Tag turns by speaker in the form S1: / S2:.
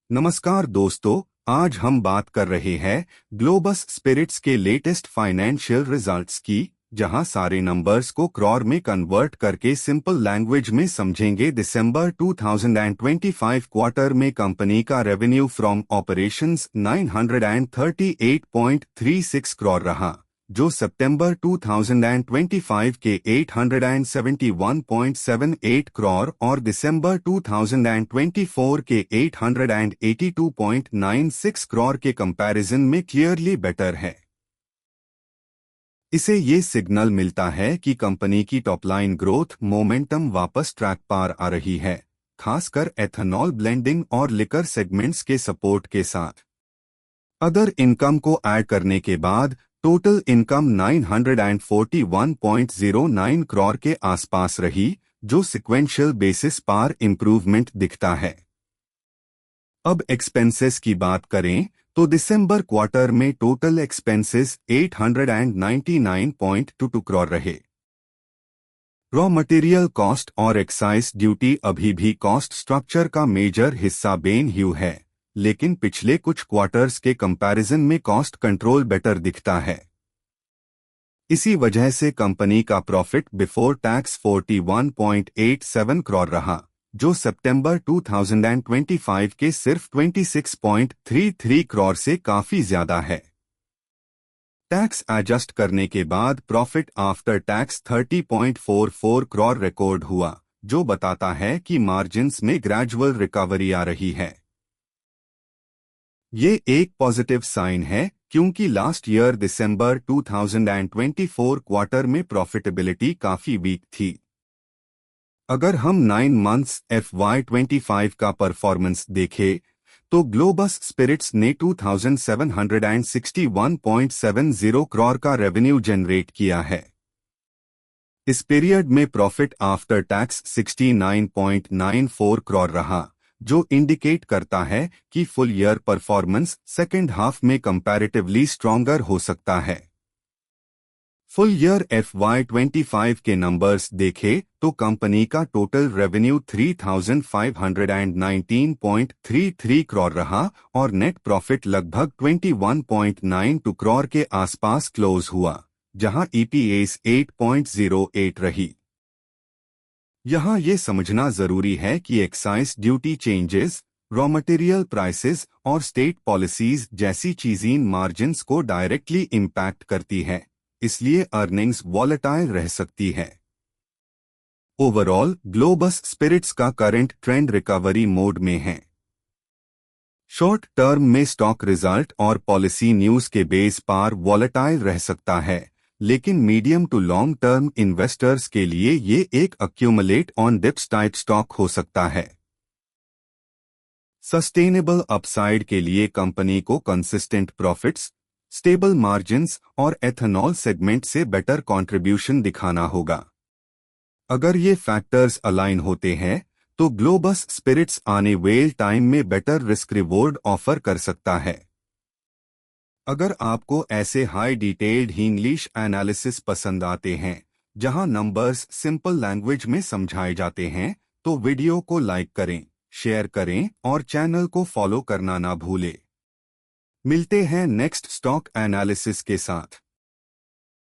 S1: नमस्कार दोस्तों, आज हम बात कर रहे हैं ग्लोबस स्पिरिट्स के लेटेस्ट फाइनेंशियल रिजल्ट्स की, जहां सारे नंबर्स को क्रॉर में कन्वर्ट करके सिंपल लैंग्वेज में समझेंगे। दिसंबर 2025 क्वार्टर में कंपनी का रेवेन्यू फ्रॉम ऑपरेशंस 938.36 करोड़ रहा, जो सितंबर 2025 के 871.78 करोड़ और दिसंबर 2024 के 882.96 करोड़ के कंपैरिजन में क्लियरली बेटर है। इसे ये सिग्नल मिलता है कि कंपनी की टॉपलाइन ग्रोथ मोमेंटम वापस ट्रैक पर आ रही है, खासकर एथेनॉल ब्लेंडिंग और लिकर सेगमेंट्स के सपोर्ट के साथ। अदर इनकम को ऐड करने के बाद टोटल इनकम 941.09 करोड़ के आसपास रही, जो सिक्वेंशियल बेसिस पर इम्प्रूवमेंट दिखता है। अब एक्सपेंसेस की बात करें तो दिसंबर क्वार्टर में टोटल एक्सपेंसेस 899.22 करोड़ रहे। रॉ मटेरियल कॉस्ट और एक्साइज ड्यूटी अभी भी कॉस्ट स्ट्रक्चर का मेजर हिस्सा बेन ह्यू है, लेकिन पिछले कुछ क्वार्टर्स के कंपैरिजन में कॉस्ट कंट्रोल बेटर दिखता है। इसी वजह से कंपनी का प्रॉफिट बिफोर टैक्स 41.87 करोड़ रहा, जो सितंबर 2025 के सिर्फ 26.33 करोड़ से काफी ज्यादा है। टैक्स एडजस्ट करने के बाद profit after tax 30.44 crore record हुआ, जो बताता है कि मार्जिन्स में ग्रेजुअल रिकवरी आ रही है। ये एक पॉजिटिव साइन है, क्योंकि लास्ट ईयर दिसंबर 2024 क्वार्टर में प्रॉफिटेबिलिटी काफी वीक थी। अगर हम 9 मंथ्स FY25 का परफॉर्मेंस देखें तो ग्लोबस स्पिरिट्स ने 2761.70 करोड़ का रेवेन्यू जनरेट किया है। इस पीरियड में प्रॉफिट आफ्टर टैक्स 69.94 करोड़ रहा, जो इंडिकेट करता है कि full year performance second half में कंपैरेटिवली स्ट्रॉन्गर हो सकता है। फुल ईयर FY25 के नंबर्स देखें तो कंपनी का टोटल रेवेन्यू 3519.33 करोड़ रहा और नेट प्रॉफिट लगभग 21.92 करोड़ के आसपास क्लोज हुआ, जहां EPS 8.08 रही। यहां ये समझना जरूरी है कि excise duty changes, raw material prices और स्टेट पॉलिसीज जैसी चीजें मार्जिन्स को डायरेक्टली इम्पैक्ट करती है, इसलिए अर्निंग्स वॉलेटाइल रह सकती है। ओवरऑल ग्लोबस स्पिरिट्स का करंट ट्रेंड रिकवरी मोड में है। शॉर्ट टर्म में स्टॉक रिजल्ट और पॉलिसी न्यूज के बेस पर वॉलेटाइल रह सकता है, लेकिन medium to long term investors के लिए ये एक accumulate on dips type stock हो सकता है। सस्टेनेबल अपसाइड के लिए कंपनी को कंसिस्टेंट प्रॉफिट्स, स्टेबल मार्जिन्स और एथेनॉल सेगमेंट से बेटर कंट्रीब्यूशन दिखाना होगा। अगर ये फैक्टर्स अलाइन होते हैं तो ग्लोबस स्पिरिट्स आने वाले टाइम में बेटर रिस्क रिवॉर्ड ऑफर कर सकता है। अगर आपको ऐसे हाई डिटेल्ड इंग्लिश एनालिसिस पसंद आते हैं, जहां नंबर्स सिंपल लैंग्वेज में समझाए जाते हैं, तो वीडियो को लाइक करें, शेयर करें और चैनल को फॉलो करना ना भूलें। मिलते हैं नेक्स्ट स्टॉक एनालिसिस के साथ।